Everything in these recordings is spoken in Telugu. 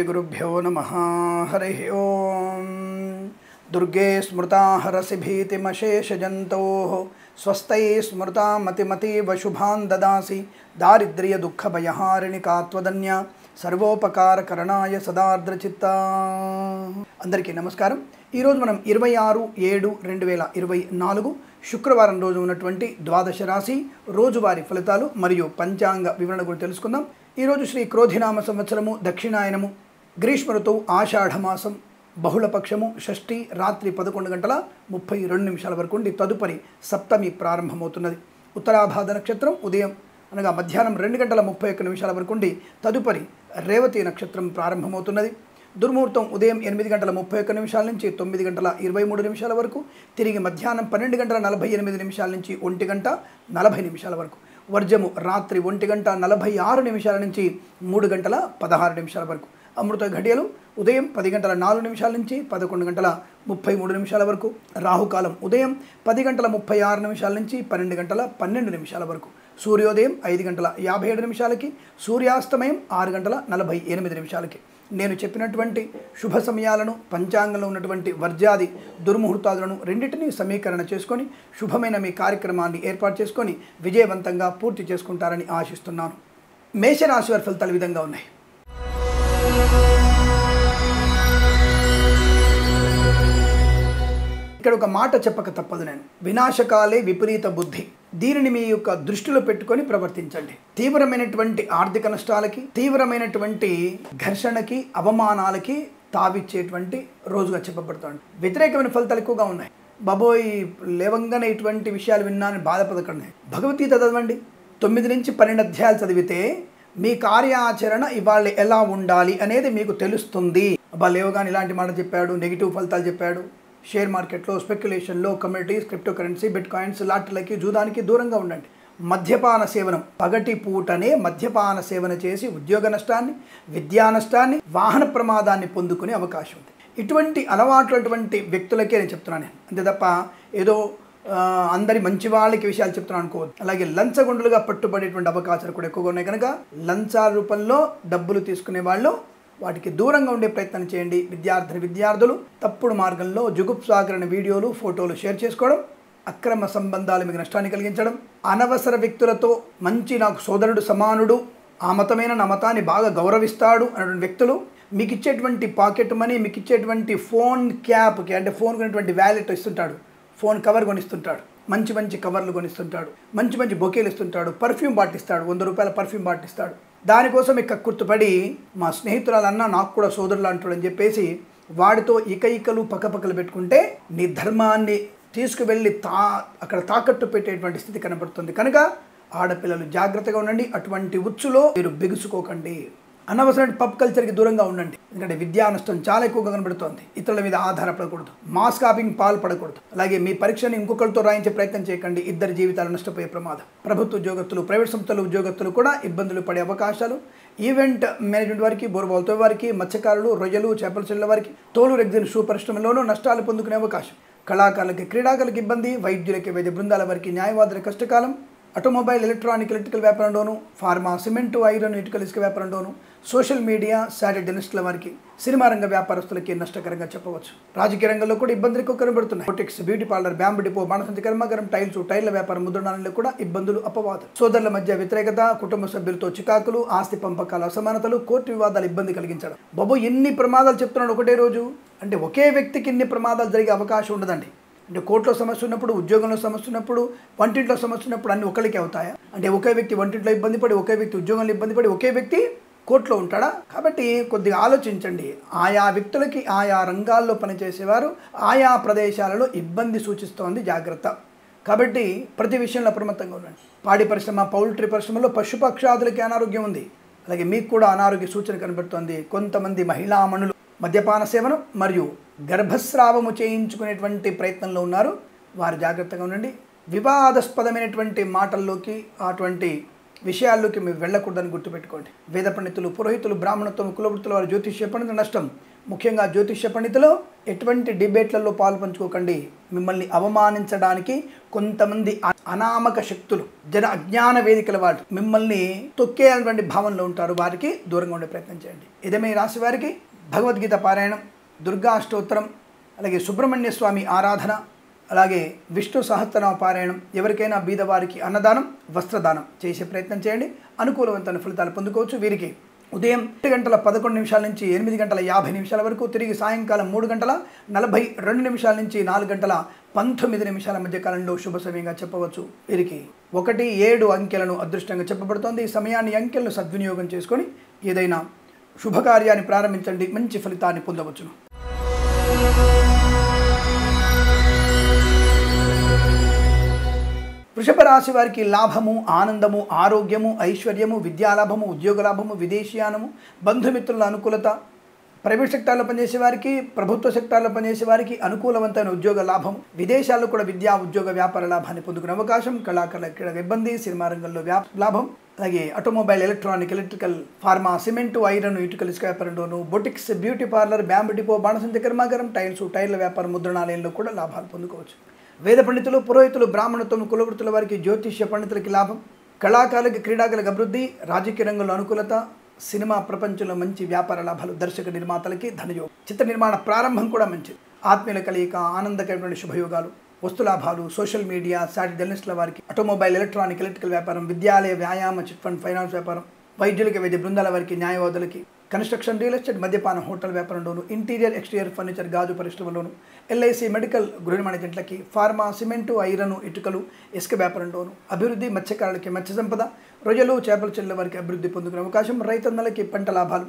श्रीगुरुभ्यो नमः। हरिः ओं। दुर्गे स्मृता हरसि भीतिमशेषजन्तोः स्वस्ति स्मृता मतिमतीव शुभान् ददासि दारिद्र्य दुःखभयहारिणि का त्वदन्या సర్వోపకారకరణాయ సదార్ద్రచిత్తా. అందరికీ నమస్కారం. ఈరోజు మనం 26/7/2024 శుక్రవారం రోజు ఉన్నటువంటి ద్వాదశ రాశి రోజువారీ ఫలితాలు మరియు పంచాంగ వివరణ గురించి తెలుసుకుందాం. ఈరోజు శ్రీ క్రోధినామ సంవత్సరము, దక్షిణాయనము, గ్రీష్మ ఋతువు, ఆషాఢమాసం, బహుళపక్షము, షష్ఠి, రాత్రి 11:32 వరకు ఉండి తదుపరి సప్తమి ప్రారంభమవుతున్నది. ఉత్తరాభాద నక్షత్రం ఉదయం అనగా మధ్యాహ్నం 2:31 వరకు ఉండి తదుపరి రేవతి నక్షత్రం ప్రారంభమవుతున్నది. దుర్ముహూర్తం ఉదయం 8:31 నుంచి 9:23 వరకు, తిరిగి మధ్యాహ్నం 12:48 నుంచి 1:40 వరకు, వర్జము రాత్రి 1:46 నుంచి 3:16 వరకు, అమృత ఘడియలు ఉదయం 10:04 నుంచి 11:33 వరకు, రాహుకాలం ఉదయం 10:36 నుంచి 12:12 వరకు, సూర్యోదయం 5:57 సూర్యాస్తమయం 6:48. నేను చెప్పినటువంటి శుభ సమయాలను, పంచాంగంలో ఉన్నటువంటి వర్జాది దుర్ముహూర్తాలను రెండింటినీ సమీకరణ చేసుకొని శుభమైన మీ కార్యక్రమాన్ని ఏర్పాటు చేసుకొని విజయవంతంగా పూర్తి చేసుకుంటారని ఆశిస్తున్నాను. మేషరాశి వారి ఫలితాలు ఈ విధంగా ఉన్నాయి. ఇక్కడ ఒక మాట చెప్పక తప్పదు. నేను వినాశకాలే విపరీత బుద్ధి, దీనిని మీ యొక్క దృష్టిలో పెట్టుకొని ప్రవర్తించండి. తీవ్రమైనటువంటి ఆర్థిక నష్టాలకి, తీవ్రమైనటువంటి ఘర్షణకి, అవమానాలకి తావిచ్చేటువంటి రోజుగా చెప్పబడుతుంది. వ్యతిరేకమైన ఫలితాలు ఎక్కువగా ఉన్నాయి. బాబోయ్, లేవంగానే ఇటువంటి విషయాలు విన్నానని బాధపడకండి. భగవద్గీత చదవండి. 9 నుంచి 12 అధ్యాయాలు చదివితే మీ కార్యాచరణ ఇవాళ ఎలా ఉండాలి అనేది మీకు తెలుస్తుంది. అబ్బా, లేవగానే ఇలాంటి మాట చెప్పాడు, నెగిటివ్ ఫలితాలు చెప్పాడు. షేర్ మార్కెట్లో, స్పెక్యులేషన్లో, communities, crypto currency, bit coins, లాటరీలకి, జూదానికి దూరంగా ఉండండి. మద్యపాన సేవనం, పగటి పూటనే మద్యపాన సేవన చేసి ఉద్యోగ నష్టాన్ని, విద్యా నష్టాన్ని, వాహన ప్రమాదాన్ని పొందుకునే అవకాశం ఉంది. ఇటువంటి అలవాట్లటువంటి వ్యక్తులకే నేను చెప్తున్నాను. అంతే తప్ప ఏదో అందరి మంచి వాళ్ళకి విషయాలు చెప్తున్నాను అనుకోవద్దు. అలాగే లంచగొండులుగా పట్టుబడేటువంటి అవకాశాలు కూడా ఎక్కువగా ఉన్నాయి. కనుక లంచాల రూపంలో డబ్బులు తీసుకునే వాళ్ళు వాటికి దూరంగా ఉండే ప్రయత్నం చేయండి. విద్యార్థులు తప్పుడు మార్గంలో జుగుప్సాకరణ వీడియోలు, ఫోటోలు షేర్ చేసుకోవడం, అక్రమ సంబంధాలు మీకు నష్టాన్ని కలిగించడం, అనవసర వ్యక్తులతో మంచి నాకు సోదరుడు సమానుడు, ఆ మతమైన నా మతాన్ని బాగా గౌరవిస్తాడు అనేటువంటి వ్యక్తులు మీకు ఇచ్చేటువంటి పాకెట్ మనీ, మీకు ఇచ్చేటువంటి ఫోన్ క్యాప్కి, అంటే ఫోన్ కొనేటువంటి వ్యాలెట్ ఇస్తుంటాడు, ఫోన్ కవర్ కొనిస్తుంటాడు, మంచి మంచి కవర్లు కొనిస్తుంటాడు, మంచి మంచి బొకేలు ఇస్తుంటాడు, పర్ఫ్యూమ్ బాటిస్తాడు, 100 రూపాయల పర్ఫ్యూమ్ బాటిస్తాడు. దానికోసం ఇక కుర్తుపడి మా స్నేహితురాలన్నా నాకు కూడా సోదరులు అంటాడని చెప్పేసి వాడితో ఇకలు పక్కపక్కలు పెట్టుకుంటే నీ ధర్మాన్ని తీసుకువెళ్ళి అక్కడ తాకట్టు పెట్టేటువంటి స్థితి కనబడుతుంది. కనుక ఆడపిల్లలు జాగ్రత్తగా ఉండండి. అటువంటి ఉచ్చులో మీరు బిగుసుకోకండి. అనవసరమైన పబ్ కల్చర్కి దూరంగా ఉండండి. ఎందుకంటే విద్యా నష్టం చాలా ఎక్కువగా కనబడుతోంది. ఇతరుల మీద ఆధారపడకూడదు, మాస్ కాపింగ్ పాల్పడకూడదు. అలాగే మీ పరీక్షని ఇంకొకరితో రాయించే ప్రయత్నం చేయకండి. ఇద్దరి జీవితాలు నష్టపోయే ప్రమాదం. ప్రభుత్వ ఉద్యోగస్తులు, ప్రైవేట్ సంస్థల ఉద్యోగస్తులు కూడా ఇబ్బందులు పడే అవకాశాలు. ఈవెంట్ మేనేజ్మెంట్ వారికి, బోర్బాల్తో వారికి, మత్స్యకారులు, రొయ్యలు, చేపల చెల్లెల వారికి, తోలు రెగ్జిన్ షూ పరిశ్రమలోనూ నష్టాలు పొందుకునే అవకాశం. కళాకారులకి, క్రీడాకారులకి ఇబ్బంది, వైద్యులకి, వైద్య బృందాల వారికి, న్యాయవాదుల కష్టకాలం. ఆటోమొబైల్, ఎలక్ట్రికల్ వ్యాపారంలోను, ఫార్మా, సిమెంటు, ఐరన్, ఇటుకల ఇసుక వ్యాపారంలోను, సోషల్ మీడియా, శాటిలైట్ జర్నలిస్టుల వారికి, సినిమా రంగ వ్యాపారస్తులకి నష్టకరంగా చెప్పవచ్చు. రాజకీయ రంగంలో కూడా ఇబ్బందులు ఎక్కువ కనబడుతున్నాయి. Boutiques, beauty parlour, bamboo depot, బాణసంచి కర్మాగారం, టైర్ల వ్యాపారం, ముద్రణాలలో కూడా ఇబ్బందులు, అపవాదం. సోదరుల మధ్య వ్యతిరేకత, కుటుంబ సభ్యులతో చికాకులు, ఆస్తి పంపకాల అసమానతలు, కోర్టు వివాదాలు ఇబ్బంది కలిగించడం. బాబు, ఎన్ని ప్రమాదాలు చెప్తున్నాడు ఒకటే రోజు. అంటే ఒకే వ్యక్తికి ఇన్ని ప్రమాదాలు జరిగే అవకాశం ఉండదండి. అంటే కోర్టులో సమస్య ఉన్నప్పుడు, ఉద్యోగంలో సమస్య ఉన్నప్పుడు, వంటింట్లో సమస్య ఉన్నప్పుడు అన్ని ఒకరికి అవుతాయా? అంటే ఒకే వ్యక్తి వంటింట్లో ఇబ్బంది పడి, ఒకే వ్యక్తి ఉద్యోగంలో ఇబ్బంది పడి, ఒకే వ్యక్తి కోర్టులో ఉంటాడా? కాబట్టి కొద్దిగా ఆలోచించండి. ఆయా వ్యక్తులకి, ఆయా రంగాల్లో పనిచేసేవారు ఆయా ప్రదేశాలలో ఇబ్బంది సూచిస్తోంది. జాగ్రత్త. కాబట్టి ప్రతి విషయంలో అప్రమత్తంగా ఉండండి. పాడి పరిశ్రమ, పౌల్ట్రీ పరిశ్రమలో పశుపక్షాదులకి అనారోగ్యం ఉంది. అలాగే మీకు కూడా అనారోగ్య సూచన కనబడుతోంది. కొంతమంది మహిళామణులు మద్యపాన సేవనం మరియు గర్భస్రావము చేయించుకునేటువంటి ప్రయత్నంలో ఉన్నారు. వారు జాగ్రత్తగా ఉండండి. వివాదాస్పదమైనటువంటి మాటల్లోకి, అటువంటి విషయాల్లోకి మీరు వెళ్ళకూడదని గుర్తుపెట్టుకోండి. వేద పండితులు, పురోహితులు, బ్రాహ్మణత్వం, కులవృత్తుల వారి జ్యోతిష్య పండితుల నష్టం, ముఖ్యంగా జ్యోతిష్య పండితులు ఎటువంటి డిబేట్లలో పాల్పంచుకోకండి. మిమ్మల్ని అవమానించడానికి కొంతమంది అనామక శక్తులు, జన అజ్ఞాన వేదికల వాళ్ళు మిమ్మల్ని తొక్కేయాలటువంటి భావనలో ఉంటారు. వారికి దూరంగా ఉండే ప్రయత్నం చేయండి. ఇదమే రాశి వారికి భగవద్గీత పారాయణం, దుర్గా అష్టోత్తరం, అలాగే సుబ్రహ్మణ్య స్వామి ఆరాధన, అలాగే విష్ణు సహస్రనామ పారాయణం, ఎవరికైనా బీదవారికి అన్నదానం, వస్త్రదానం చేసే ప్రయత్నం చేయండి. అనుకూలవంతమైన ఫలితాలు పొందుకోవచ్చు. వీరికి ఉదయం 7:11 నుంచి 8:50 వరకు, తిరిగి సాయంకాలం 3:42 నుంచి 4:19 మధ్య కాలంలో శుభ సమయంగా చెప్పవచ్చు. వీరికి 1, 7 అంకెలను అదృష్టంగా చెప్పబడుతోంది. ఈ సమయాన్ని అంకెలను సద్వినియోగం చేసుకొని ఏదైనా శుభకార్యాన్ని ప్రారంభించండి, మంచి ఫలితాన్ని పొందవచ్చును. వృషభ రాశి వారికి లాభము, ఆనందము, ఆరోగ్యము, ఐశ్వర్యము, విద్యాలాభము, ఉద్యోగ లాభము, విదేశీయానము, బంధుమిత్రుల అనుకూలత, ప్రైవేట్ సెక్టార్లో పనిచేసే వారికి, ప్రభుత్వ సెక్టార్లో పనిచేసే వారికి అనుకూలవంతమైన ఉద్యోగ లాభం, విదేశాల్లో కూడా విద్యా ఉద్యోగ వ్యాపార లాభాన్ని పొందుకునే అవకాశం, కళాకారుల క్రీడా ఇబ్బంది, సినిమా రంగంలో లాభం, అలాగే automobile, electronic, electrical, pharma, cement, iron, ఇటుకల ఇసుక వ్యాపారంలోను, boutiques, beauty parlour, bamboo depot, బాణసంచ కర్మాగారం, టైర్ల వ్యాపారం, ముద్రణాలయంలో కూడా లాభాలు పొందుకోవచ్చు. వేద పండితులు, పురోహితులు, బ్రాహ్మణత్వం, కులవృత్తుల వారికి, జ్యోతిష్య పండితులకి లాభం, కళాకారులకి, క్రీడాకులకు అభివృద్ధి, రాజకీయ రంగంలో అనుకూలత, సినిమా ప్రపంచంలో మంచి వ్యాపార లాభాలు, దర్శక నిర్మాతలకి ధనయోగం, చిత్ర నిర్మాణ ప్రారంభం కూడా మంచిది, ఆత్మీయుల కలయిక, ఆనందకరమైన శుభయోగాలు, వస్తులాభాలు, సోషల్ మీడియా, సాటి జర్నలిస్టుల వారికి, ఆటోమొబైల్, ఎలక్ట్రానిక్, ఎలక్ట్రికల్ వ్యాపారం, విద్యాలయ, వ్యాయామ, చిట్ ఫండ్, ఫైనాన్స్ వ్యాపారం, వైద్యులకి, వైద్య బృందాల వారికి, న్యాయవాదులకి, కన్స్ట్రక్షన్, రియల్ ఎస్టేట్, మద్యపానం, హోటల్ వ్యాపారంలోను, ఇంటీరియర్, ఎక్స్టీరియర్ ఫర్నిచర్, గాజు పరిశ్రమలోను, ఎల్ఐసి, మెడికల్, గృహ నిర్మాణ ఏజెంట్లకి, ఫార్మా, సిమెంటు, ఐరన్, ఇటుకలు, ఇసుక వ్యాపారంలోను అభివృద్ధి, మత్స్యకారులకి మత్స్య సంపద, రొయ్యలు, చేపల చెల్లెల వారికి అభివృద్ధి పొందుకునే అవకాశం, రైతన్నలకి పంట లాభాలు,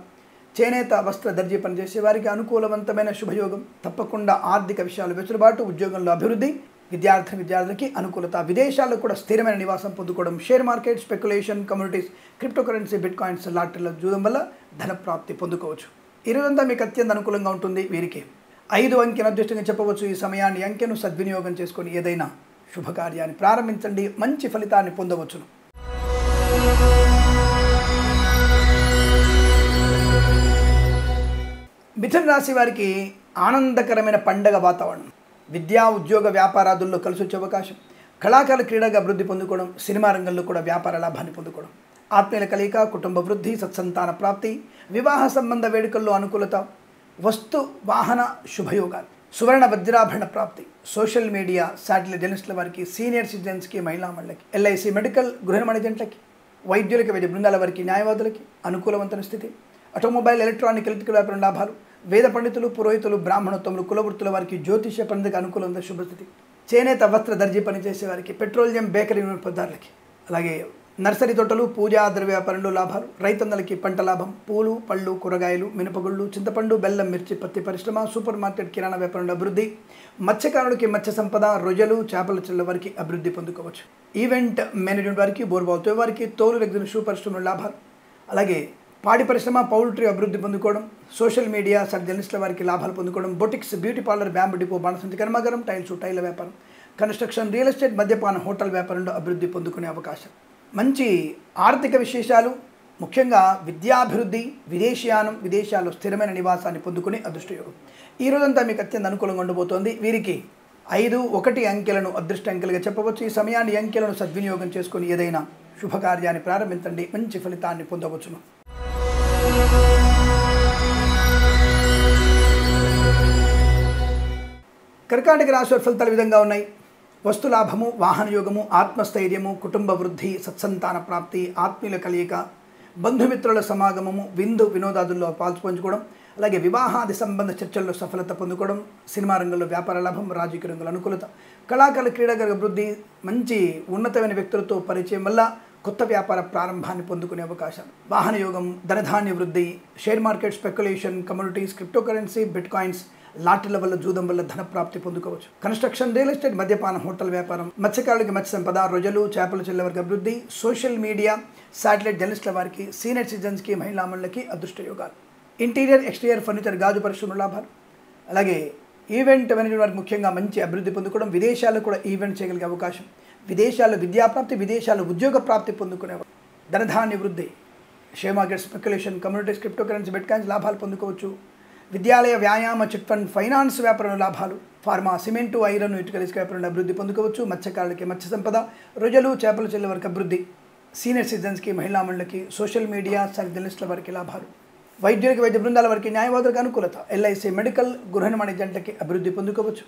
చేనేత, వస్త్ర, దర్జీ పనిచేసే వారికి అనుకూలవంతమైన శుభయోగం, తప్పకుండా ఆర్థిక విషయాలు వెసులుబాటు, ఉద్యోగంలో అభివృద్ధి, విద్యార్థులకి అనుకూలత, విదేశాల్లో కూడా స్థిరమైన నివాసం పొందుకోవడం, share market, speculation, communities, cryptocurrency, bit coins, లాటరీల జూదం వల్ల ధన ప్రాప్తి పొందుకోవచ్చు. ఈ రోజంతా మీకు అత్యంత అనుకూలంగా ఉంటుంది. వీరికి 5 అంకెను అదృష్టంగా చెప్పవచ్చు. ఈ సమయాన్ని అంకెను సద్వినియోగం చేసుకొని ఏదైనా శుభకార్యాన్ని ప్రారంభించండి, మంచి ఫలితాన్ని పొందవచ్చును. మిథున రాశి వారికి ఆనందకరమైన పండగ వాతావరణం, విద్యా ఉద్యోగ వ్యాపారాదుల్లో కలిసి వచ్చే అవకాశం, కళాకారుల క్రీడగా అభివృద్ధి పొందుకోవడం, సినిమా రంగంలో కూడా వ్యాపార లాభాన్ని పొందుకోవడం, ఆత్మీయుల కలయిక, కుటుంబ వృద్ధి, సత్సంతాన ప్రాప్తి, వివాహ సంబంధ వేడుకల్లో అనుకూలత, వస్తు వాహన శుభయోగాలు, సువర్ణ వజ్రాభరణ ప్రాప్తి, సోషల్ మీడియా, శాటిలైట్ జర్నలిస్టుల వారికి, సీనియర్ సిటిజన్స్కి, మహిళా మండలికి, ఎల్ఐసి, మెడికల్, గృహ నిర్మాణ ఏజెంట్లకి, వైద్యులకి, వైద్య బృందాల వారికి, న్యాయవాదులకి అనుకూలవంతమైన స్థితి, ఆటోమొబైల్, ఎలక్ట్రానిక్, ఎలక్ట్రికల్ వ్యాపారం లాభాలు, వేద పండితులు, పురోహితులు, బ్రాహ్మణత్వములు, కులవృత్తుల వారికి, జ్యోతిష్య పండితులకు అనుకూలమైన శుభస్థితి, చేనేత, వస్త్ర, దర్జీ పనిచేసే వారికి, పెట్రోలియం, బేకరీ పదార్థాలకి, అలాగే నర్సరీ తోటలు, పూజా ద్రవ్య వ్యాపారంలో లాభాలు, రైతన్నలకి పంట లాభం, పూలు, పళ్ళు, కూరగాయలు, మినపగుళ్ళు, చింతపండు, బెల్లం, మిర్చి, పత్తి పరిశ్రమ, సూపర్ మార్కెట్, కిరాణా వ్యాపారంలో అభివృద్ధి, మత్స్యకారులకి మత్స్య సంపద, రొయ్యలు, చేపల చెల్ల వారికి అభివృద్ధి పొందుకోవచ్చు. ఈవెంట్ మేనేజ్మెంట్ వారికి, బోర్బావుతో వారికి, తోలు రెగ్జిన్ షూ పరిశ్రమలో లాభాలు, అలాగే పాడి పరిశ్రమ, పౌల్ట్రీ అభివృద్ధి పొందుకోవడం, సోషల్ మీడియా, సబ్ జర్నలిస్టుల వారికి లాభాలు పొందుకోవడం, boutiques, beauty parlour, bamboo depot, బాణసంచ కర్మాగారం, టైర్ల వ్యాపారం, కన్స్ట్రక్షన్, రియల్ ఎస్టేట్, మద్యపాన, హోటల్ వ్యాపారంలో అభివృద్ధి పొందుకునే అవకాశం, మంచి ఆర్థిక విశేషాలు, ముఖ్యంగా విద్యాభివృద్ధి, విదేశీయానం, విదేశాల్లో స్థిరమైన నివాసాన్ని పొందుకునే అదృష్టయోగం. ఈ రోజంతా మీకు అత్యంత అనుకూలంగా ఉండబోతోంది. వీరికి 5, 1 అంకెలను అదృష్ట అంకెలుగా చెప్పవచ్చు. ఈ సమయాన్ని అంకెలను సద్వినియోగం చేసుకొని ఏదైనా శుభకార్యాన్ని ప్రారంభించండి, మంచి ఫలితాన్ని పొందవచ్చును. కర్కాటక రాశి వారి ఫలితాలు విధంగా ఉన్నాయి. వస్తులాభము, వాహన యోగము, ఆత్మస్థైర్యము, కుటుంబ వృద్ధి, సత్సంతాన ప్రాప్తి, ఆత్మీయుల కలయిక, బంధుమిత్రుల సమాగమము, వినోదాదుల్లో పాల్పంచుకోవడం, అలాగే వివాహాది సంబంధ చర్చల్లో సఫలత పొందుకోవడం, సినిమా రంగంలో వ్యాపార లాభం, రాజకీయ రంగంలో అనుకూలత, కళాకారుల క్రీడాకారుల అభివృద్ధి, మంచి ఉన్నతమైన వ్యక్తులతో పరిచయం వల్ల కొత్త వ్యాపార ప్రారంభాన్ని పొందుకునే అవకాశం, వాహన యోగం, ధనధాన్య వృద్ధి, share market, speculation, communities, cryptocurrency, bit coins, లాటరీల వల్ల జూదం వల్ల ధన ప్రాప్తి పొందుకోవచ్చు. కన్స్ట్రక్షన్, రియల్ ఎస్టేట్, మద్యపానం, హోటల్ వ్యాపారం, మత్స్యకారులకి మత్స్య సంపద, రొయ్యలు, చేపల చెల్లెల వారికి అభివృద్ధి, సోషల్ మీడియా, శాటిలైట్ జర్నలిస్టుల వారికి, సీనియర్ సిటిజన్స్కి, మహిళా మండలికి అదృష్ట యోగాలు, ఇంటీరియర్, ఎక్స్టీరియర్ ఫర్నిచర్, గాజు పరిశ్రమ లాభాలు, అలాగే ఈవెంట్ మేనేజ్మెంట్ వారికి ముఖ్యంగా మంచి అభివృద్ధి పొందుకోవడం, విదేశాల్లో కూడా ఈవెంట్ చేయగలిగే అవకాశం, విదేశాల్లో విద్యాప్రాప్తి, విదేశాల్లో ఉద్యోగ ప్రాప్తి పొందుకునే, ధనధాన్య వృద్ధి, share market, speculation, communities, cryptocurrency, bit coins లాభాలు పొందుకోవచ్చు. విద్యాలయ వ్యాయామ చిట్ ఫండ్ ఫైనాన్స్ వ్యాపారంలో లాభాలు. ఫార్మా సిమెంటు ఐరన్ ఇటుకల ఇసుక వ్యాపారంలో అభివృద్ధి పొందుకోవచ్చు. మత్స్యకారులకి మత్స్య సంపద, రొయ్యలు చేపల చెల్లె వరకు అభివృద్ధి. సీనియర్ సిటిజన్స్కి మహిళా మండలికి సోషల్ మీడియా జర్నలిస్టుల వారికి లాభాలు. వైద్యులకి వైద్య బృందాల వారికి న్యాయవాదులకు అనుకూలత. ఎల్ఐసి మెడికల్ గృహ నిర్మాణ జంటలకి అభివృద్ధి పొందుకోవచ్చు.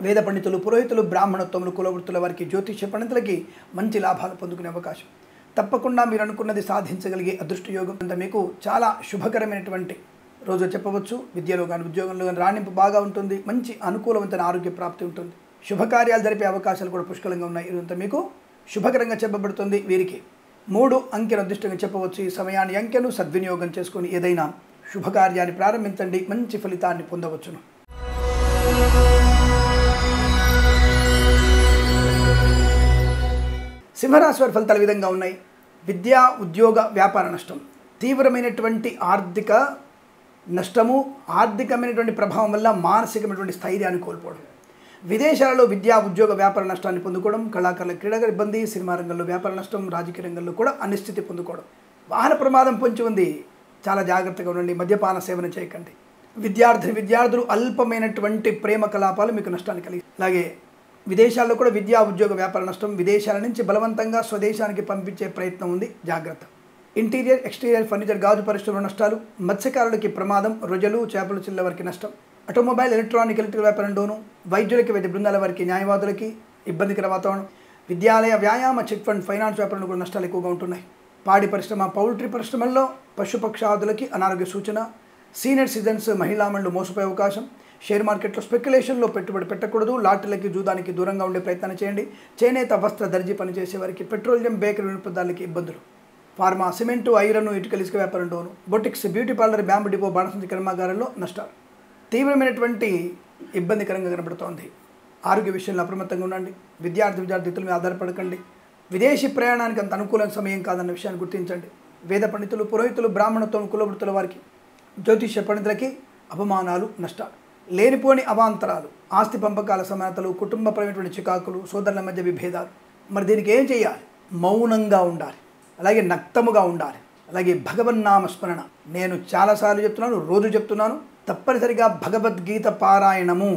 వేద పండితులు పురోహితులు బ్రాహ్మణోత్తములు కులవృత్తుల వారికి జ్యోతిష్య పండితులకి మంచి లాభాలు పొందుకునే అవకాశం. తప్పకుండా మీరు అనుకున్నది సాధించగలిగే అదృష్ట యోగం అంతా మీకు చాలా శుభకరమైనటువంటి రోజు చెప్పవచ్చు. విద్యలో కానీ ఉద్యోగంలో కానీ రాణింపు బాగా ఉంటుంది. మంచి అనుకూలవంతమైన ఆరోగ్య ప్రాప్తి ఉంటుంది. శుభకార్యాలు జరిపే అవకాశాలు కూడా పుష్కలంగా ఉన్నాయి. ఇదంతా మీకు శుభకరంగా చెప్పబడుతుంది. వీరికి 3 అంకెను అదృష్టంగా చెప్పవచ్చు. ఈ సమయాన్ని అంకెను సద్వినియోగం చేసుకుని ఏదైనా శుభకార్యాన్ని ప్రారంభించండి. మంచి ఫలితాన్ని పొందవచ్చును. సింహరాశి వారి ఫలితాలు విధంగా ఉన్నాయి. విద్యా ఉద్యోగ వ్యాపార నష్టం, తీవ్రమైనటువంటి ఆర్థిక నష్టము, ఆర్థికమైనటువంటి ప్రభావం వల్ల మానసికమైనటువంటి స్థైర్యాన్ని కోల్పోవడం. విదేశాలలో విద్యా ఉద్యోగ వ్యాపార నష్టాన్ని పొందుకోవడం. కళాకారుల క్రీడల ఇబ్బంది, సినిమా రంగంలో వ్యాపార నష్టం, రాజకీయ రంగంలో కూడా అనిశ్చితి పొందుకోవడం. వాహన ప్రమాదం పొంచి ఉంది, చాలా జాగ్రత్తగా ఉండండి. మద్యపాన సేవన చేయకండి. విద్యార్థులు అల్పమైనటువంటి ప్రేమ కలాపాలు మీకు నష్టాన్ని కలిగి. అలాగే విదేశాల్లో కూడా విద్యా ఉద్యోగ వ్యాపార నష్టం. విదేశాల నుంచి బలవంతంగా స్వదేశానికి పంపించే ప్రయత్నం ఉంది, జాగ్రత్త. ఇంటీరియర్ ఎక్స్టీరియర్ ఫర్నిచర్ గాజు పరిశ్రమలో నష్టాలు. మత్స్యకారులకి ప్రమాదం, రొయ్యలు చేపల చిల్ల వారికి నష్టం. ఆటోమొబైల్ ఎలక్ట్రికల్ వ్యాపారంలోను వైద్యులకి వైద్య బృందాల వారికి న్యాయవాదులకి ఇబ్బందికర వాతావరణం. విద్యాలయ వ్యాయామ చిట్ ఫండ్ ఫైనాన్స్ వ్యాపారంలో కూడా నష్టాలు ఎక్కువగా ఉంటున్నాయి. పాడి పరిశ్రమ పౌల్ట్రీ పరిశ్రమల్లో పశుపక్షాదులకి అనారోగ్య సూచన. సీనియర్ సిటిజన్స్ మహిళా మండలు మోసపోయే అవకాశం. షేర్ మార్కెట్లో స్పెక్యులేషన్లో పెట్టుబడి పెట్టకూడదు. లాటరీలకి జూదానికి దూరంగా ఉండే ప్రయత్నం చేయండి. చేనేత వస్త్ర దర్జీ పనిచేసే వారికి, పెట్రోలియం బేకరీ వినియోగదారులకి ఇబ్బందులు. ఫార్మా సిమెంటు ఐరన్ ఇటుకల ఇసుక వ్యాపారంలోను boutiques beauty parlour bamboo depot బాణసంచి కర్మాగారంలో నష్టాలు. తీవ్రమైనటువంటి ఇబ్బందికరంగా కనబడుతోంది. ఆరోగ్య విషయంలో అప్రమత్తంగా ఉండండి. విద్యార్థుల మీద ఆధారపడకండి. విదేశీ ప్రయాణానికి అంత అనుకూలమైన సమయం కాదన్న విషయాన్ని గుర్తించండి. వేద పండితులు పురోహితులు బ్రాహ్మణత్వం కులవృత్తుల వారికి, జ్యోతిష్య పండితులకి అవమానాలు, నష్టాలు. లేనిపోని అవాంతరాలు, ఆస్తి పంపకాల సమానతలు, కుటుంబపరమైనటువంటి చికాకులు, సోదరుల మధ్య విభేదాలు. మరి దీనికి ఏం చేయాలి? మౌనంగా ఉండాలి, అలాగే నక్తముగా ఉండాలి, అలాగే భగవన్నామ స్మరణ. నేను చాలాసార్లు చెప్తున్నాను, రోజు చెప్తున్నాను, తప్పనిసరిగా భగవద్గీత పారాయణము.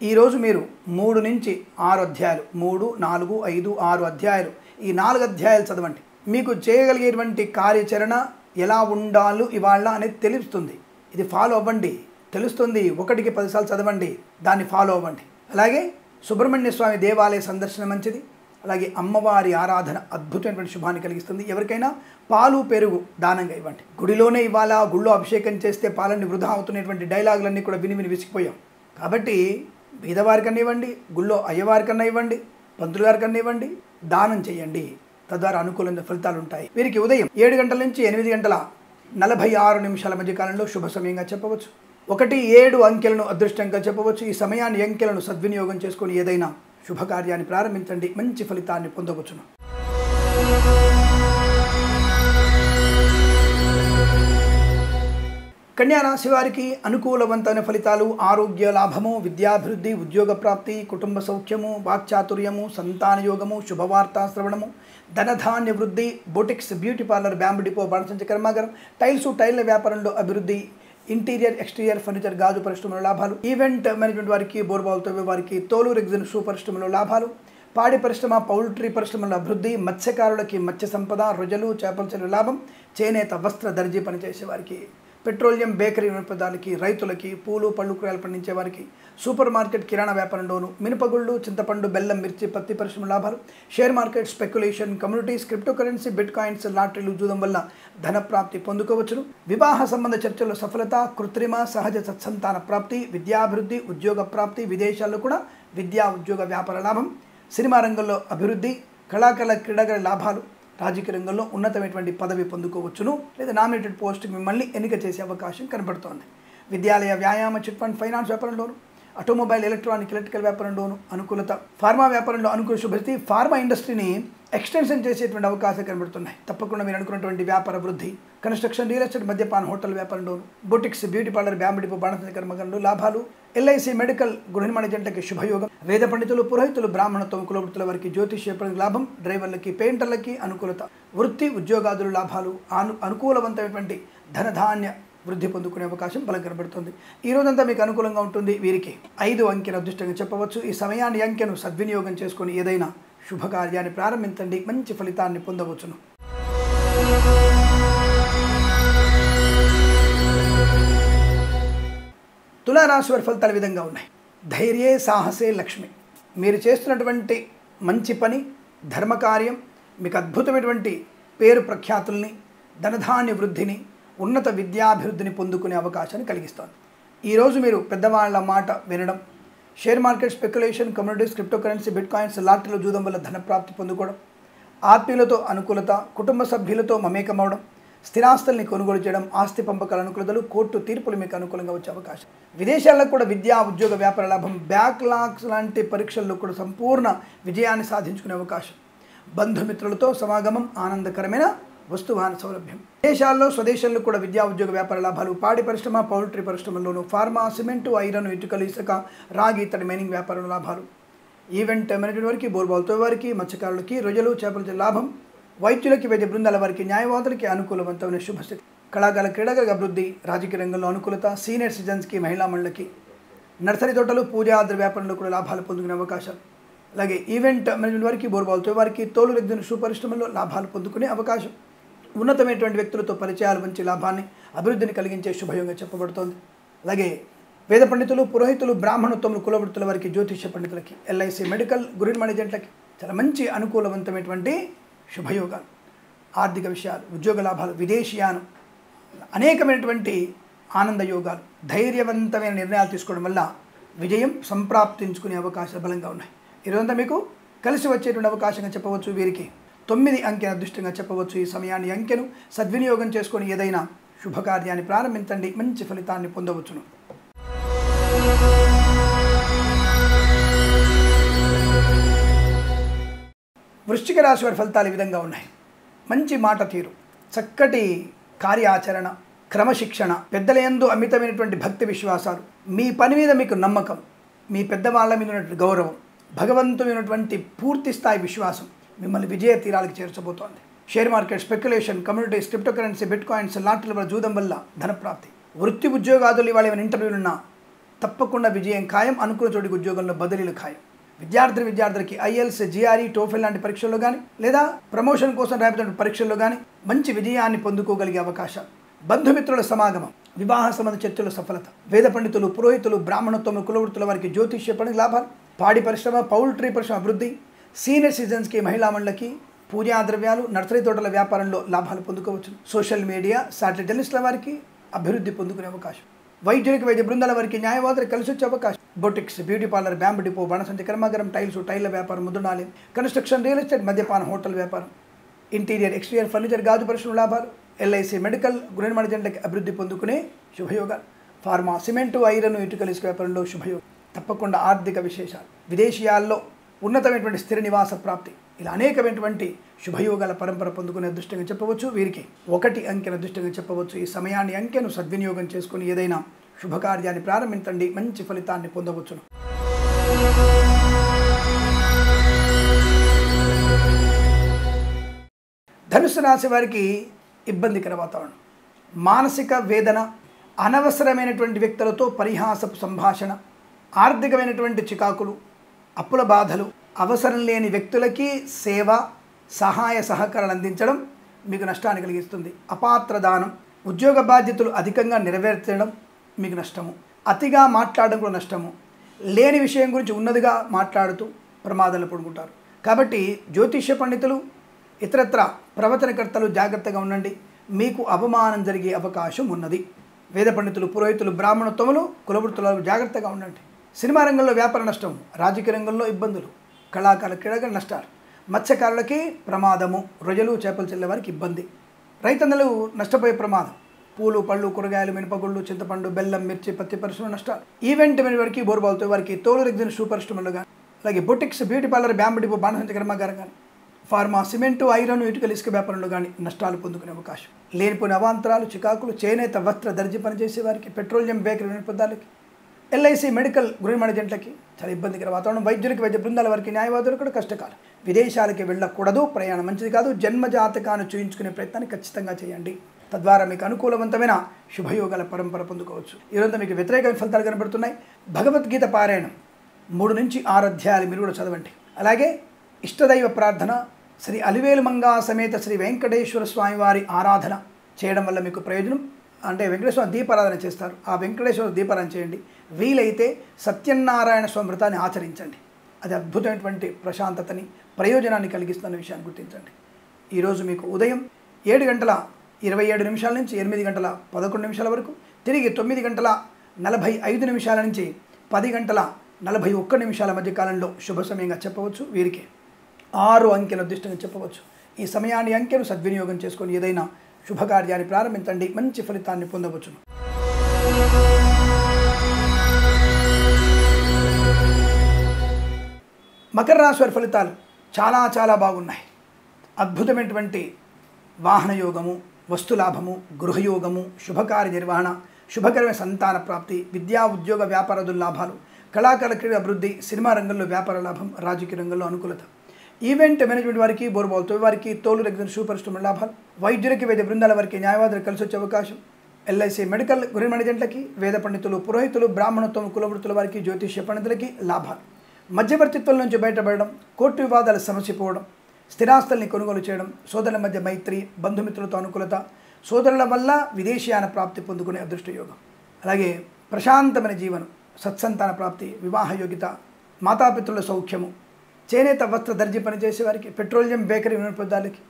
ఈరోజు మీరు 3 నుంచి 6 అధ్యాయాలు, 3, 4, 5, 6 అధ్యాయాలు, ఈ 4 అధ్యాయాలు చదవండి. మీకు చేయగలిగేటువంటి కార్యాచరణ ఎలా ఉండాలో ఇవాళ అనేది తెలుస్తుంది. ఇది ఫాలో అవ్వండి, తెలుస్తుంది. 1కి 10 సార్లు చదవండి, దాన్ని ఫాలో అవ్వండి. అలాగే సుబ్రహ్మణ్య స్వామి దేవాలయ సందర్శన మంచిది. అలాగే అమ్మవారి ఆరాధన అద్భుతమైనటువంటి శుభాన్ని కలిగిస్తుంది. ఎవరికైనా పాలు పెరుగు దానంగా ఇవ్వండి. గుడిలోనే ఇవాళ గుళ్ళో అభిషేకం చేస్తే పాలన్నీ వృధా అవుతున్నటువంటి డైలాగులన్నీ కూడా విని విసిగిపోయాం. కాబట్టి బీదవారికన్నా ఇవ్వండి, గుళ్ళో అయ్యవారికన్నా ఇవ్వండి, పంతులు గారికన్నా ఇవ్వండి, దానం చేయండి. తద్వారా అనుకూలమైన ఫలితాలు ఉంటాయి. వీరికి ఉదయం 7 గంటల నుంచి 8 గంటల 46 నిమిషాల మధ్య కాలంలో శుభ సమయంగా చెప్పవచ్చు. 1, 7 అంకెలను అదృష్టంగా చెప్పవచ్చు. ఈ సమయాన్ని అంకెలను సద్వినియోగం చేసుకొని ఏదైనా శుభకార్యాన్ని ప్రారంభించండి. మంచి ఫలితాన్ని పొందవచ్చును. కన్యారాశి వారికి అనుకూలవంతమైన ఫలితాలు. ఆరోగ్య లాభము, విద్యాభివృద్ధి, ఉద్యోగ ప్రాప్తి, కుటుంబ సౌఖ్యము, వాక్చాతుర్యము, సంతానయోగము, శుభవార్తా శ్రవణము, ధనధాన్య వృద్ధి, boutiques beauty parlour bamboo depot బాణసంచి కర్మాగారం, టైల్ల వ్యాపారంలో అభివృద్ధి, ఇంటీరియర్ ఎక్స్టీరియర్ ఫర్నిచర్ గాజు పరిశ్రమలో లాభాలు, ఈవెంట్ మేనేజ్మెంట్ వారికి, బోర్బావులతో వారికి, తోలు రెగ్జిన్ షూ పరిశ్రమలో లాభాలు, పాడి పరిశ్రమ పౌల్ట్రీ పరిశ్రమలో అభివృద్ధి, మత్స్యకారులకి మత్స్య సంపద, రొయ్యలు చేపల చెరువు లాభం, చేనేత వస్త్ర దర్జీ పనిచేసే వారికి, పెట్రోలియం బేకరీ వినియోగదారులకి, రైతులకి, పూలు పళ్ళు కూరగాయలు పండించే వారికి, సూపర్ మార్కెట్ కిరాణా వ్యాపారంలోను మినపగుళ్ళు, చింతపండు, బెల్లం, మిర్చి, పత్తి పరిశ్రమ లాభాలు, share market, speculation, communities, crypto currency, bit coins, లాటరీలు, జూదం వల్ల ధన ప్రాప్తి పొందుకోవచ్చును. వివాహ సంబంధ చర్చల్లో సఫలత, కృత్రిమ సహజ సత్సంతాన ప్రాప్తి, విద్యాభివృద్ధి, ఉద్యోగ ప్రాప్తి, విదేశాల్లో కూడా విద్యా ఉద్యోగ వ్యాపార లాభం, సినిమా రంగంలో అభివృద్ధి, కళాకారుల క్రీడాకార లాభాలు, రాజకీయ రంగంలో ఉన్నతమైనటువంటి పదవి పొందుకోవచ్చును. లేదా నామినేటెడ్ పోస్ట్కి మిమ్మల్ని ఎన్నిక చేసే అవకాశం కనబడుతోంది. విద్యాలయ వ్యాయామ చిట్ ఫండ్ ఫైనాన్స్ వ్యాపారంలోను, ఆటోమొబైల్ ఎలక్ట్రికల్ వ్యాపారంలోను అనుకూలత, ఫార్మా వ్యాపారంలో అనుకూల శుభస్థితి, ఫార్మా ఇండస్ట్రీని ఎక్స్టెన్షన్ చేసేటువంటి అవకాశాలు కనబడుతున్నాయి. తప్పకుండా మీరు అనుకున్నటువంటి వ్యాపార వృద్ధి, కన్స్ట్రక్షన్, రియల్ ఎస్టేట్, మద్యపాన హోటల్ వ్యాపారంలోను, boutiques beauty parlour bamboo depot బాణసంచి కర్మాగారంలో లాభాలు, ఎల్ఐసి మెడికల్ గృహ నిర్మాణ జంటకి శుభయోగం, వేద పండితులు పురోహితులు బ్రాహ్మణత్వం కులవృత్తుల వారికి జ్యోతిష్య లాభం, డ్రైవర్లకి పెయింటర్లకి అనుకూలత, వృత్తి ఉద్యోగాదులు లాభాలు, అనుకూలవంతమైనటువంటి ధనధాన్య వృద్ధి పొందుకునే అవకాశం బలం కనబడుతుంది. ఈ రోజంతా మీకు అనుకూలంగా ఉంటుంది. వీరికి 5 అంకెను అదృష్టంగా చెప్పవచ్చు. ఈ సమయాన్ని అంకెను సద్వినియోగం చేసుకొని ఏదైనా శుభకార్యాన్ని ప్రారంభించండి, మంచి ఫలితాన్ని పొందవచ్చును. తులారాశి వారి ఫలితాలు విధంగా ఉన్నాయి. ధైర్యే సాహసే లక్ష్మి. మీరు చేస్తున్నటువంటి మంచి పని, ధర్మకార్యం మీకు అద్భుతమైనటువంటి పేరు ప్రఖ్యాతుల్ని, ధనధాన్య వృద్ధిని, ఉన్నత విద్యాభివృద్ధిని పొందుకునే అవకాశాన్ని కలిగిస్తుంది. ఈరోజు మీరు పెద్దవాళ్ల మాట వినడం, share market speculation, communities, crypto currency, bit coins, లాటరీలో జూదం వల్ల ధనప్రాప్తి పొందుకోవడం, ఆత్మీయులతో అనుకూలత, కుటుంబ సభ్యులతో మమేకమవడం, స్థిరాస్తుల్ని కొనుగోలు చేయడం, ఆస్తి పంపకాల అనుకూలతలు, కోర్టు తీర్పులు మీకు అనుకూలంగా వచ్చే అవకాశం. విదేశాల్లో కూడా విద్యా, ఉద్యోగ, వ్యాపార లాభం, బ్యాక్లాగ్స్ లాంటి పరీక్షల్లో కూడా సంపూర్ణ విజయాన్ని సాధించుకునే అవకాశం. బంధుమిత్రులతో సమాగమం, ఆనందకరమైన వస్తువాహన సౌలభ్యం. దేశాల్లో స్వదేశాల్లో కూడా విద్యా, ఉద్యోగ, వ్యాపార లాభాలు. పాడి పరిశ్రమ, పౌల్ట్రీ పరిశ్రమల్లోనూ, ఫార్మా, సిమెంటు, ఐరన్, ఇటుకలు, ఇసుక, రాగి, ఇతడి మైనింగ్ వ్యాపార లాభాలు. ఈవెంట్ మేనేజ్మెంట్ వారికి, బోర్బాల్తో వారికి, మత్స్యకారులకి, రొయ్యలు, చేపల లాభం. వైద్యులకి, వైద్య బృందాల వారికి, న్యాయవాదులకి అనుకూలవంతమైన శుభస్థితి. కళాకాల, క్రీడాకారుల అభివృద్ధి, రాజకీయ రంగంలో అనుకూలత, సీనియర్ సిటిజన్స్కి, మహిళా మండలికి, నర్సరీ తోటలు, పూజా వ్యాపారంలో కూడా లాభాలు పొందుకునే అవకాశాలు. అలాగే ఈవెంట్ మేనేజ్మెంట్ వారికి, బోర్బాల్తో వారికి, తోలు రెగ్జిన్ షూ పరిశ్రమలో లాభాలు పొందుకునే అవకాశం. ఉన్నతమైనటువంటి వ్యక్తులతో పరిచయాలు మంచి లాభాన్ని, అభివృద్ధిని కలిగించే శుభయోగంగా చెప్పబడుతోంది. అలాగే వేద పండితులు, పురోహితులు, బ్రాహ్మణోత్తములు, కులవృత్తుల వారికి, జ్యోతిష్య పండితులకి, ఎల్ఐసి, మెడికల్, గురిన్ ఏజెంట్లకి చాలా మంచి అనుకూలవంతమైనటువంటి శుభయోగాలు. ఆర్థిక విషయాలు, ఉద్యోగ లాభాలు, విదేశీయానం, అనేకమైనటువంటి ఆనంద యోగాలు. ధైర్యవంతమైన నిర్ణయాలు తీసుకోవడం వల్ల విజయం సంప్రాప్తించుకునే అవకాశాలు బలంగా ఉన్నాయి. ఈరోజంతా మీకు కలిసి వచ్చేటువంటి అవకాశంగా చెప్పవచ్చు. వీరికి 9 అంకెను అదృష్టంగా చెప్పవచ్చు. ఈ సమయాన్ని అంకెను సద్వినియోగం చేసుకొని ఏదైనా శుభకార్యాన్ని ప్రారంభించండి, మంచి ఫలితాన్ని పొందవచ్చును. వృశ్చిక రాశి వారి ఫలితాలు ఈ విధంగా ఉన్నాయి. మంచి మాట తీరు, చక్కటి కార్యాచరణ, క్రమశిక్షణ, పెద్దల యందు అమితమైనటువంటి భక్తి విశ్వాసాలు, మీ పని మీద మీకు నమ్మకం, మీ పెద్దవాళ్ళ మీద ఉన్నటువంటి గౌరవం, భగవంతుమైనటువంటి పూర్తి స్థాయి విశ్వాసం మిమ్మల్ని విజయ తీరాలకు చేర్చబోతోంది. Share market, speculation, communities, crypto currency, bit coins, లాటరీల వల్ల జూదం వల్ల ధనప్రాప్తి. వృత్తి ఉద్యోగాదులు ఇవాళ ఏమైనా ఇంటర్వ్యూలున్నా తప్పకుండా విజయం ఖాయం. అనుకున్న చోటికి ఉద్యోగంలో బదిలీలు ఖాయం. విద్యార్థులకి ఐఎల్స్, జిఆర్ఈ, టోఫెల్ లాంటి పరీక్షల్లో కానీ, లేదా ప్రమోషన్ కోసం రాబోతున్న పరీక్షల్లో కానీ మంచి విజయాన్ని పొందుకోగలిగే అవకాశం. బంధుమిత్రుల సమాగమం, వివాహ సంబంధ చర్చల సఫలత. వేద పండితులు, పురోహితులు, బ్రాహ్మణోత్తములు, కులవృత్తుల వారికి, జ్యోతిష్య పండితుల లాభాలు. పాడి పరిశ్రమ, పౌల్ట్రీ పరిశ్రమ అభివృద్ధి. సీనియర్ సిటిజన్స్కి, మహిళా మండలికి, పూజా ద్రవ్యాలు, నర్సరీ తోటల వ్యాపారంలో లాభాలు పొందుకోవచ్చు. సోషల్ మీడియా, శాటిలైట్ జర్నలిస్టుల వారికి అభివృద్ధి పొందుకునే అవకాశం. వైద్యులకి, వైద్య బృందాల వారికి, న్యాయవాదులకు కలిసి వచ్చే అవకాశం. Boutiques, beauty parlour, bamboo depot, బాణసంచి కర్మాగారం, టైల్స్, టైళ్ల వ్యాపారం, ముద్రణాలయం, కన్స్ట్రక్షన్, రియల్ ఎస్టేట్, మద్యపాన, హోటల్ వ్యాపారం, ఇంటీరియర్, ఎక్స్టీరియర్ ఫర్నిచర్, గాజు పరిశ్రమ లాభాలు. ఎల్ఐసి, మెడికల్, గురిన్ ఏజెంట్లకి అభివృద్ధి పొందుకునే శుభయోగాలు. ఫార్మా, సిమెంటు, ఐరన్, ఇటుకలు, ఇసుక వ్యాపారంలో శుభయోగం. తప్పకుండా ఆర్థిక విశేషాలు, విదేశీయాల్లో ఉన్నతమైనటువంటి స్థిర నివాస ప్రాప్తి, ఇలా అనేకమైనటువంటి శుభయోగాల పరంపర పొందుకునే అదృష్టంగా చెప్పవచ్చు. వీరికి 1 అంకెను అదృష్టంగా చెప్పవచ్చు. ఈ సమయాన్ని అంకెను సద్వినియోగం చేసుకుని ఏదైనా శుభకార్యాన్ని ప్రారంభించండి, మంచి ఫలితాన్ని పొందవచ్చును. ధనుస్సు రాశి వారికి ఇబ్బందికర వాతావరణం, మానసిక వేదన, అనవసరమైనటువంటి వ్యక్తులతో పరిహాసపు సంభాషణ, ఆర్థికమైనటువంటి చికాకులు, అప్పుల బాధలు, అవసరం లేని వ్యక్తులకి సేవ, సహాయ సహకారాలు అందించడం మీకు నష్టాన్ని కలిగిస్తుంది. అపాత్ర దానం, ఉద్యోగ బాధ్యతలు అధికంగా నెరవేర్చడం మీకు నష్టము. అతిగా మాట్లాడడం కూడా నష్టము. లేని విషయం గురించి ఉన్నదిగా మాట్లాడుతూ ప్రమాదాలు పడుకుంటారు. కాబట్టి జ్యోతిష్య పండితులు, ఇతరత్ర ప్రవచనకర్తలు జాగ్రత్తగా ఉండండి, మీకు అవమానం జరిగే అవకాశం ఉన్నది. వేద పండితులు, పురోహితులు, బ్రాహ్మణోత్తములు, కులవృత్తులు జాగ్రత్తగా ఉండండి. సినిమా రంగంలో వ్యాపార నష్టం, రాజకీయ రంగంలో ఇబ్బందులు, కళాకారుల క్రీడగా నష్టాలు, మత్స్యకారులకి ప్రమాదము, రొయ్యలు, చేపలు చెల్లే వారికి ఇబ్బంది, రైతన్నలు నష్టపోయే ప్రమాదం, పూలు, పళ్ళు, కూరగాయలు, మినపగుళ్ళు, చింతపండు, బెల్లం, మిర్చి, పత్తి పరిశ్రమ నష్టాలు. ఈవెంట్ వారికి, బోర్బాల్తో వారికి, తోలు రెగ్జిన్ షూ పరిశ్రమలు కానీ, అలాగే boutiques, beauty parlour, bamboo depot, బాణసంచి కర్మాగారం కానీ, ఫార్మా, సిమెంటు, ఐరన్, ఇటుకలు, ఇసుక వ్యాపారంలో కానీ నష్టాలు పొందుకునే అవకాశం. లేనిపోయిన అవాంతరాలు, చికాకులు, చేనేత, వస్త్ర, దర్జీ పనిచేసే వారికి, పెట్రోలియం, బేకరీ పదార్థాలకి, ఎల్ఐసి, మెడికల్, గృహ ఏజెంట్లకి చాలా ఇబ్బందికర వాతావరణం. వైద్యులకి, వైద్య బృందాల వారికి, న్యాయవాదులు కూడా కష్టకాలం. విదేశాలకి వెళ్ళకూడదు, ప్రయాణం మంచిది కాదు. జన్మజాతకాన్ని చూయించుకునే ప్రయత్నాన్ని ఖచ్చితంగా చేయండి. తద్వారా మీకు అనుకూలవంతమైన శుభయోగాల పరంపర పొందుకోవచ్చు. ఈరోజు మీకు వ్యతిరేక ఫలితాలు కనబడుతున్నాయి. భగవద్గీత పారాయణం 3 నుంచి 6 అధ్యాయాలు మీరు కూడా చదవండి. అలాగే ఇష్టదైవ ప్రార్థన శ్రీ అలివేలు మంగా సమేత శ్రీ వెంకటేశ్వర స్వామి వారి ఆరాధన చేయడం వల్ల మీకు ప్రయోజనం. అంటే వెంకటేశ్వర దీపారాధన చేస్తారు, ఆ వెంకటేశ్వర దీపారాధన చేయండి. వీలైతే సత్యనారాయణ స్వామి వ్రతాన్ని ఆచరించండి. అది అద్భుతమైనటువంటి ప్రశాంతతని, ప్రయోజనాన్ని కలిగిస్తున్న విషయాన్ని గుర్తించండి. ఈరోజు మీకు ఉదయం 7:27 నుంచి 8:11 వరకు, తిరిగి 9:45 నుంచి 10:41 మధ్య కాలంలో శుభ సమయంగా చెప్పవచ్చు. వీరికి 6 అంకెల అదృష్టంగా చెప్పవచ్చు. ఈ సమయాన్ని అంకెను సద్వినియోగం చేసుకొని ఏదైనా శుభకార్యాన్ని ప్రారంభించండి, మంచి ఫలితాన్ని పొందవచ్చును. మకర రాశి వారి ఫలితాలు చాలా బాగున్నాయి. అద్భుతమైనటువంటి వాహన యోగము, వస్తులాభము, గృహయోగము, శుభకార్య నిర్వహణ, శుభకరమైన సంతాన ప్రాప్తి, విద్యా ఉద్యోగ వ్యాపారాదుల లాభాలు, కళాకారుల క్రీడ అభివృద్ధి, సినిమా రంగంలో వ్యాపార లాభం, రాజకీయ రంగంలో అనుకూలత, ఈవెంట్ మేనేజ్మెంట్ వారికి, బోర్బాల్తో వారికి, తోలు రెగ్జిన్ షూ పరిశ్రమ లాభాలు, వైద్యులకి, వైద్య బృందాల వారికి, న్యాయవాదులు కలిసి వచ్చే అవకాశం, ఎల్ఐసి మెడికల్ గృహ మేనేజెంట్లకి, వేద పండితులు, పురోహితులు, బ్రాహ్మణత్వం కులవృత్తుల వారికి, జ్యోతిష్య పండితులకి లాభాలు, మధ్యవర్తిత్వం నుంచి బయటపడడం, కోర్టు వివాదాల సమస్య పోవడం, స్థిరాస్తుల్ని కొనుగోలు చేయడం, సోదరుల మధ్య మైత్రి, బంధుమిత్రులతో అనుకూలత, సోదరుల వల్ల విదేశీయాన ప్రాప్తి పొందుకునే అదృష్ట యోగం. అలాగే ప్రశాంతమైన జీవనం, సత్సంతాన ప్రాప్తి, వివాహ యోగ్యత, మాతాపితృల సౌఖ్యము, చేనేత వస్త్ర దర్జీ పనిచేసే వారికి, పెట్రోలియం బేకరీ వినియోగదారులకి,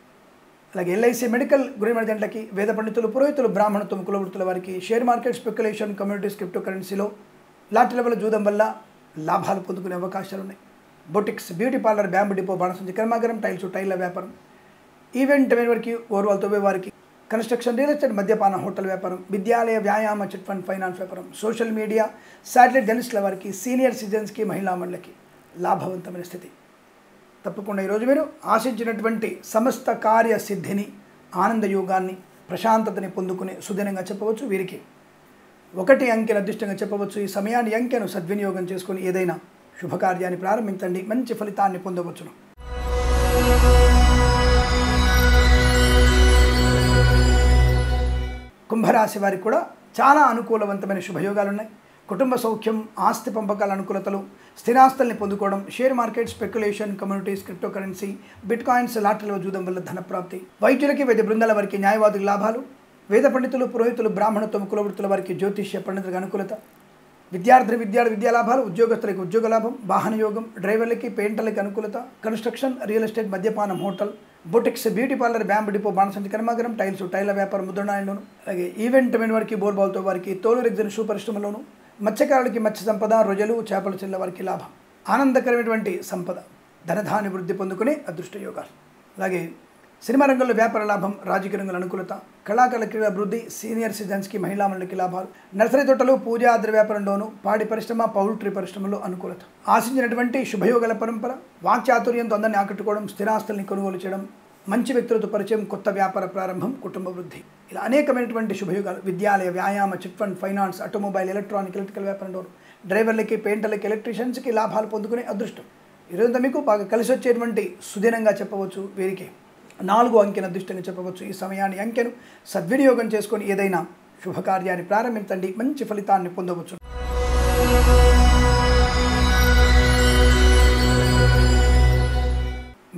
అలాగే ఎల్ఐసి మెడికల్ గృహ మేనేజెంట్లకి, వేద పండితులు, పురోహితులు, బ్రాహ్మణత్వం కులవృత్తుల వారికి, share market, speculation, communities, crypto కరెన్సీలో, లాటరీల వల్ల, జూదం వల్ల లాభాలు పొందుకునే అవకాశాలు ఉన్నాయి. Boutiques, beauty parlour, bamboo depot, బాణసంచి కర్మాగారం, టైల్ల వ్యాపారం, ఈవెంట్ వారికి, ఓర్వాల్ తవ్వే వారికి, కన్స్ట్రక్షన్, రియల్ ఎస్టేట్, మద్యపాన, హోటల్ వ్యాపారం, విద్యాలయ, వ్యాయామ, చిట్ ఫండ్, ఫైనాన్స్ వ్యాపారం, సోషల్ మీడియా, శాటిలైట్ జర్నలిస్టుల వారికి, సీనియర్ సిటిజన్స్కి, మహిళా మండలికి లాభవంతమైన స్థితి. తప్పకుండా ఈరోజు మీరు ఆశించినటువంటి సమస్త కార్య సిద్ధిని, ఆనందయోగాన్ని, ప్రశాంతతని పొందుకునే సుదినంగా చెప్పవచ్చు. వీరికి 1 అంకెను అదృష్టంగా చెప్పవచ్చు. ఈ సమయాన్ని అంకెను సద్వినియోగం చేసుకుని ఏదైనా శుభకార్యాన్ని ప్రారంభించండి, మంచి ఫలితాన్ని పొందవచ్చును. కుంభరాశి వారికి కూడా చాలా అనుకూలవంతమైన శుభయోగాలు ఉన్నాయి. కుటుంబ సౌఖ్యం, ఆస్తి పంపకాల అనుకూలతలు, స్థిరాస్తుల్ని పొందుకోవడం, share market, speculation, communities, crypto currency, bit coins, లాటరీలో జూదం వల్ల ధనప్రాప్తి, వైద్యులకి, వైద్య బృందాల వారికి, న్యాయవాదుల లాభాలు, వేద పండితులు, పురోహితులు, బ్రాహ్మణత్వం కులవృత్తుల వారికి, జ్యోతిష్య పండితులకు అనుకూలత, విద్యా లాభాలు, ఉద్యోగస్తులకి ఉద్యోగ లాభం, వాహన యోగం, డ్రైవర్లకి, పెయింటర్లకి అనుకూలత, కన్స్ట్రక్షన్, రియల్ ఎస్టేట్, మద్యపానం, hotel, boutiques, beauty parlour, bamboo depot, బాణసంచి కర్మాగారం, టైల్ల వ్యాపారం, ముద్రణాయంలోను, అలాగే ఈవెంట్ మెన్ వారికి, బోర్బాల్తో వారికి, తోలు రెగ్జిన్ షూ పరిశ్రమలోను, మత్స్యకారులకి మత్స్య సంపద, రొయ్యలు, చేపల చెల్ల వారికి లాభం, ఆనందకరమైనటువంటి సంపద, ధనధాన్య వృద్ధి పొందుకునే అదృష్ట యోగాలు. అలాగే సినిమా రంగంలో వ్యాపార లాభం, రాజకీయ రంగంలో అనుకూలత, కళాకారుల క్రీడ అభివృద్ధి, సీనియర్ సిటిజన్స్కి, మహిళా మండలికి లాభాలు, నర్సరీ తోటలు, పూజా ద్రవ్య వ్యాపారంలోను, పాడి పరిశ్రమ, పౌల్ట్రీ పరిశ్రమలో అనుకూలత, ఆశించినటువంటి శుభయోగాల పరంపర, వాక్చాతుర్యంతో అందరినీ ఆకట్టుకోవడం, స్థిరాస్తుల్ని కొనుగోలు చేయడం, మంచి వ్యక్తులతో పరిచయం, కొత్త వ్యాపార ప్రారంభం, కుటుంబ వృద్ధి, ఇలా అనేకమైనటువంటి శుభయోగాలు. విద్యాలయ, వ్యాయామ, chit fund, finance, automobile, electronic, electrical వ్యాపారంలో డ్రైవర్లకి, పెయింటర్లకి, ఎలక్ట్రీషియన్స్కి లాభాలు పొందుకునే అదృష్టం. ఈరోజు మీకు బాగా కలిసి వచ్చేటువంటి సుదినంగా చెప్పవచ్చు. వీరికి 4 అంకెను అదృష్టంగా చెప్పవచ్చు. ఈ సమయాన్ని అంకెను సద్వినియోగం చేసుకొని ఏదైనా శుభకార్యాన్ని ప్రారంభించండి, మంచి ఫలితాన్ని పొందవచ్చు.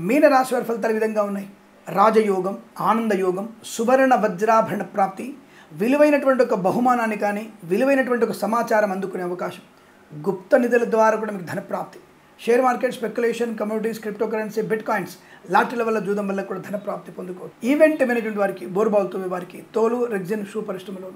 మీనరాశి వారి ఫలితాలు విధంగా ఉన్నాయి. రాజయోగం, ఆనందయోగం, సువర్ణ వజ్రాభరణ ప్రాప్తి, విలువైనటువంటి ఒక బహుమానాన్ని కానీ, విలువైనటువంటి ఒక సమాచారం అందుకునే అవకాశం, గుప్త నిధుల ద్వారా కూడా మీకు ధనప్రాప్తి, share market, speculation, communities, crypto currency, bit coins, లాటరీల వల్ల జూదం వల్ల కూడా ధనప్రాప్తి పొందుకోవచ్చు. ఈవెంట్ మేనేజ్మెంట్ వారికి, బోర్బాల్తో వారికి, తోలు రెగ్జిన్ షూ పరిశ్రమలో,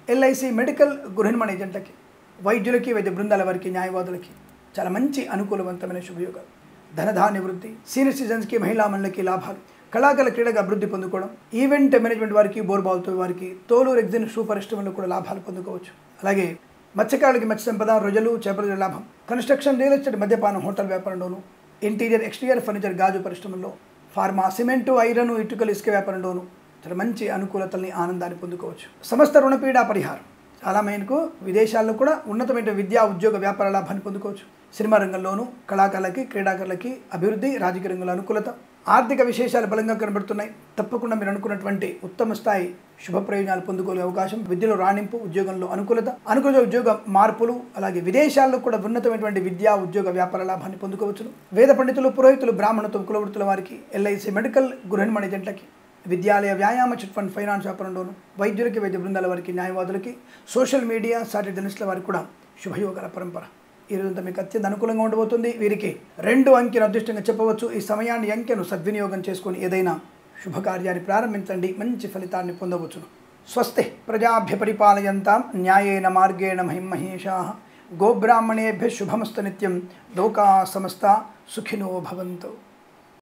ఎల్ఐసి మెడికల్ గృహ మేనేజెంట్లకి, వైద్యులకి, వైద్య బృందాల వారికి, న్యాయవాదులకి చాలా మంచి అనుకూలవంతమైన శుభయోగాలు, ధనధాన్య వృద్ధి, సీనియర్ సిటిజన్స్కి, మహిళా మండలికి లాభాలు, కళాకారుల క్రీడగా అభివృద్ధి పొందుకోవడం, ఈవెంట్ మేనేజ్మెంట్ వారికి, బోర్బాల్తో వారికి, తోలు రెగ్జిన్ షూ పరిశ్రమలో కూడా లాభాలు పొందుకోవచ్చు. అలాగే మత్స్యకారులకి మత్స్య సంపద, రొయ్యలు, చేపల లాభం, కన్స్ట్రక్షన్, రియల్ ఎస్టేట్, మద్యపానం, హోటల్ వ్యాపారంలోను, ఇంటీరియర్, ఎక్స్టీరియర్ ఫర్నిచర్, గాజు పరిశ్రమల్లో, ఫార్మా, సిమెంటు, ఐరన్, ఇటుకలు, ఇసుక వ్యాపారంలోను చాలా మంచి అనుకూలతల్ని, ఆనందాన్ని పొందుకోవచ్చు. సమస్త రుణపీడా పరిహారం, చాలా మేరకు విదేశాల్లో కూడా ఉన్నతమైన విద్యా ఉద్యోగ వ్యాపార లాభాన్ని పొందుకోవచ్చు. సినిమా రంగంలోనూ కళాకారులకి, క్రీడాకారులకి అభివృద్ధి, రాజకీయ రంగంలో అనుకూలత, ఆర్థిక విశేషాలు బలంగా కనబడుతున్నాయి. తప్పకుండా మీరు అనుకున్నటువంటి ఉత్తమ స్థాయి శుభ ప్రయోజనాలు పొందుకోలే అవకాశం, విద్యలో రాణింపు, ఉద్యోగంలో అనుకూల ఉద్యోగ మార్పులు, అలాగే విదేశాల్లో కూడా ఉన్నతమైనటువంటి విద్యా ఉద్యోగ వ్యాపార లాభాన్ని పొందుకోవచ్చును. వేద పండితులు, పురోహితులు, బ్రాహ్మణత్వం, కులవృత్తుల వారికి, ఎల్ఐసి, మెడికల్, గృహిణి ఏజెంట్లకి, విద్యాలయ, వ్యాయామ, చిట్ ఫండ్, ఫైనాన్స్ వ్యాపారంలోను, వైద్యులకి, వైద్య బృందాల వారికి, న్యాయవాదులకి, సోషల్ మీడియా, సాటిలైట్ జర్నలిస్టుల వారికి కూడా శుభయోగాల పరంపర ఈ రోజంతా మీకు అత్యంత అనుకూలంగా ఉండబోతుంది. వీరికి 2 అంకెను అదృష్టంగా చెప్పవచ్చు. ఈ సమయాన్ని, అంకెను సద్వినియోగం చేసుకొని ఏదైనా శుభకార్యాన్ని ప్రారంభించండి, మంచి ఫలితాన్ని పొందవచ్చును. స్వస్తి ప్రజాభ్య పరిపాలయంతాం న్యాయేన మార్గేణ మహిమహేషాః గోబ్రాహ్మణేభ్యః శుభమస్తు నిత్యం. లోకా సమస్తా సుఖినో భవంతు.